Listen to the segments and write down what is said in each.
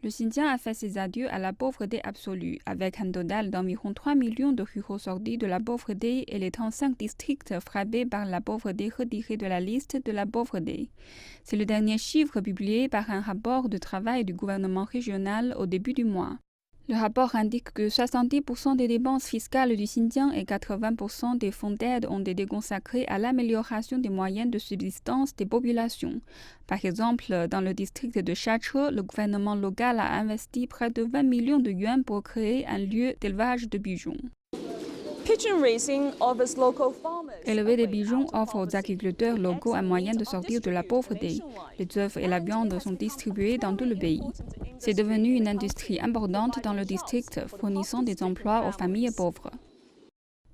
Le Xinjiang a fait ses adieux à la pauvreté absolue, avec un total d'environ 3 millions de ruraux sortis de la pauvreté et les 35 districts frappés par la pauvreté retirés de la liste de la pauvreté. C'est le dernier chiffre publié par un rapport de travail du gouvernement régional au début du mois. Le rapport indique que 70% des dépenses fiscales du Xinjiang et 80% des fonds d'aide ont été consacrés à l'amélioration des moyens de subsistance des populations. Par exemple, dans le district de Shache, le gouvernement local a investi près de 20 millions de yuans pour créer un lieu d'élevage de pigeons. Élever des pigeons offre aux agriculteurs locaux un moyen de sortir de la pauvreté. Les œufs et la viande sont distribués dans tout le pays. C'est devenu une industrie importante dans le district, fournissant des emplois aux familles pauvres.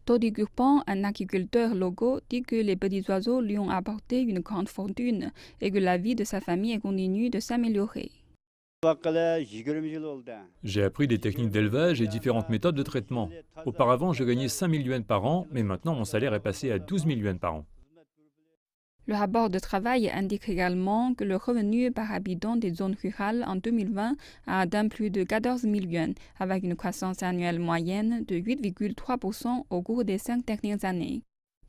Todi Gurpan, un agriculteur local, dit que les petits oiseaux lui ont apporté une grande fortune et que la vie de sa famille continue de s'améliorer. J'ai appris des techniques d'élevage et différentes méthodes de traitement. Auparavant, je gagnais 5 000 yuans par an, mais maintenant mon salaire est passé à 12 000 yuans par an. Le rapport de travail indique également que le revenu par habitant des zones rurales en 2020 a atteint plus de 14 000 yuans, avec une croissance annuelle moyenne de 8,3% au cours des 5 dernières années.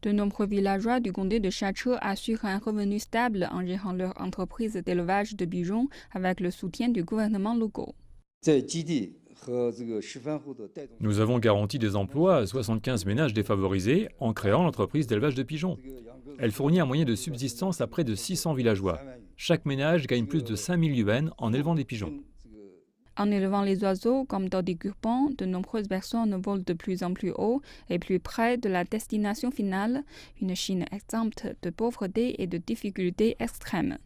De nombreux villageois du comté de Shache assurent un revenu stable en gérant leur entreprise d'élevage de pigeons avec le soutien du gouvernement local. Nous avons garanti des emplois à 75 ménages défavorisés en créant l'entreprise d'élevage de pigeons. Elle fournit un moyen de subsistance à près de 600 villageois. Chaque ménage gagne plus de 5 000 yuans en élevant des pigeons. En élevant les oiseaux, comme Todi Gurpan, de nombreuses personnes volent de plus en plus haut et plus près de la destination finale, une Chine exempte de pauvreté et de difficultés extrêmes.